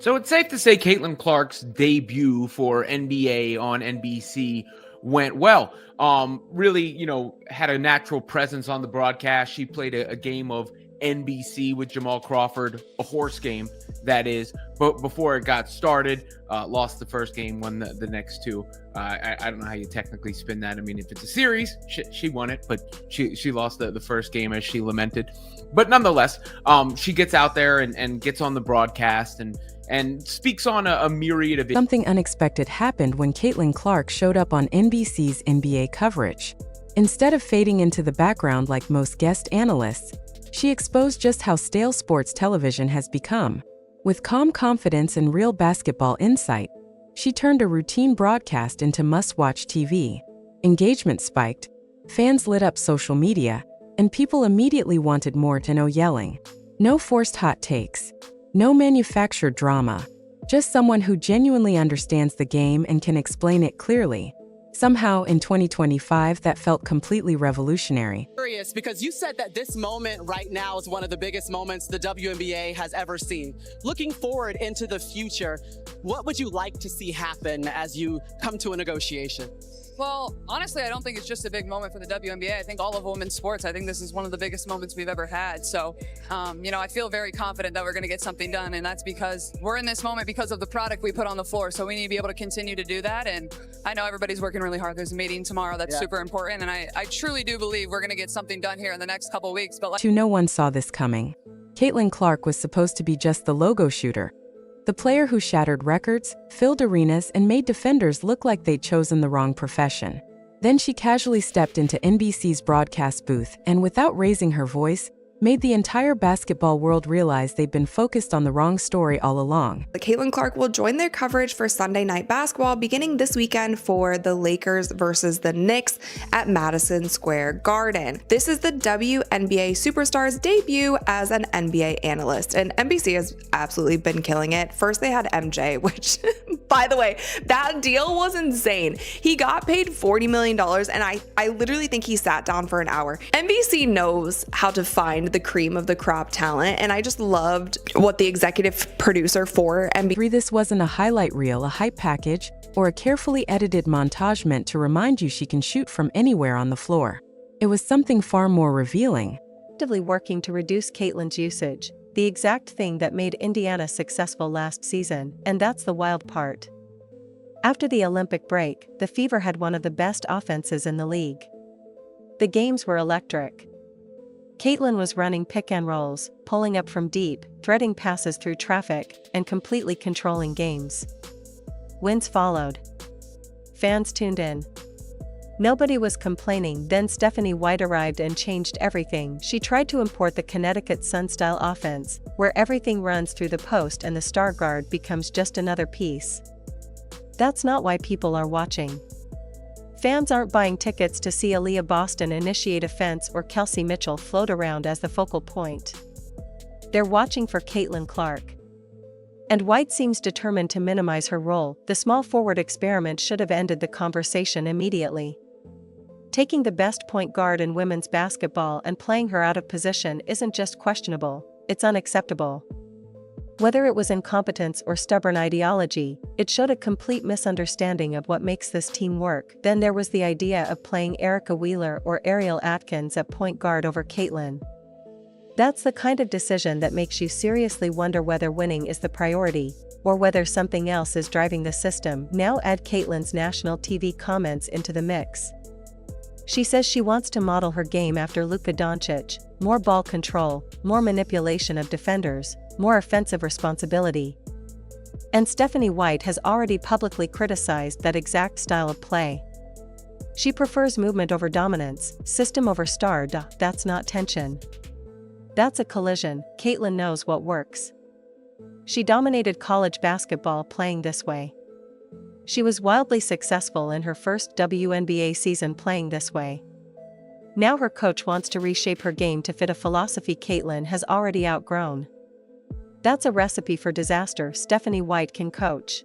So it's safe to say Caitlin Clark's debut for NBA on NBC went well. Really, had a natural presence on the broadcast. She played a game of NBC with Jamal Crawford, a horse game, that is. But before it got started, lost the first game, won the next two. I don't know how you technically spin that. I mean, if it's a series, she won it, but she lost the first game, as she lamented. But nonetheless, she gets out there and gets on the broadcast and speaks on a myriad of... Something unexpected happened when Caitlin Clark showed up on NBC's NBA coverage. Instead of fading into the background like most guest analysts, she exposed just how stale sports television has become. With calm confidence and real basketball insight, she turned a routine broadcast into must-watch TV. Engagement spiked, fans lit up social media, and people immediately wanted more. To no yelling. No forced hot takes. No manufactured drama. Just someone who genuinely understands the game and can explain it clearly. Somehow, in 2025, that felt completely revolutionary. Curious, because you said that this moment right now is one of the biggest moments the WNBA has ever seen. Looking forward into the future, what would you like to see happen as you come to a negotiation? Well, honestly, I don't think it's just a big moment for the WNBA. I think all of women's sports, I think this is one of the biggest moments we've ever had. So, I feel very confident that we're going to get something done. And that's because we're in this moment because of the product we put on the floor. So we need to be able to continue to do that. And I know everybody's working really hard. There's a meeting tomorrow that's super important. And I truly do believe we're going to get something done here in the next couple of weeks. But No one saw this coming. Caitlin Clark was supposed to be just the logo shooter. The player who shattered records, filled arenas, and made defenders look like they'd chosen the wrong profession. Then she casually stepped into NBC's broadcast booth and, without raising her voice, made the entire basketball world realize they'd been focused on the wrong story all along. Caitlin Clark will join their coverage for Sunday Night Basketball beginning this weekend for the Lakers versus the Knicks at Madison Square Garden. This is the WNBA superstar's debut as an NBA analyst, and NBC has absolutely been killing it. First they had MJ, which, by the way, that deal was insane. He got paid $40 million, and I literally think he sat down for an hour. NBC knows how to find the cream of the crop talent, and I just loved what the executive producer for NBC... This wasn't a highlight reel, a hype package, or a carefully edited montage meant to remind you she can shoot from anywhere on the floor. It was something far more revealing. Actively working to reduce Caitlin's usage, the exact thing that made Indiana successful last season, and that's the wild part. After the Olympic break, the Fever had one of the best offenses in the league. The games were electric. Caitlin was running pick and rolls, pulling up from deep, threading passes through traffic, and completely controlling games. Wins followed. Fans tuned in. Nobody was complaining. Then Stephanie White arrived and changed everything. She tried to import the Connecticut Sun-style offense, where everything runs through the post and the star guard becomes just another piece. That's not why people are watching. Fans aren't buying tickets to see Aaliyah Boston initiate offense or Kelsey Mitchell float around as the focal point. They're watching for Caitlin Clark. And White seems determined to minimize her role. The small forward experiment should have ended the conversation immediately. Taking the best point guard in women's basketball and playing her out of position isn't just questionable, it's unacceptable. Whether it was incompetence or stubborn ideology, it showed a complete misunderstanding of what makes this team work. Then there was the idea of playing Erica Wheeler or Ariel Atkins at point guard over Caitlin. That's the kind of decision that makes you seriously wonder whether winning is the priority, or whether something else is driving the system. Now add Caitlin's national TV comments into the mix. She says she wants to model her game after Luka Doncic: more ball control, more manipulation of defenders, more offensive responsibility. And Stephanie White has already publicly criticized that exact style of play. She prefers movement over dominance, system over star. That's not tension. That's a collision. Caitlin knows what works. She dominated college basketball playing this way. She was wildly successful in her first WNBA season playing this way. Now her coach wants to reshape her game to fit a philosophy Caitlin has already outgrown. That's a recipe for disaster. Stephanie White can coach.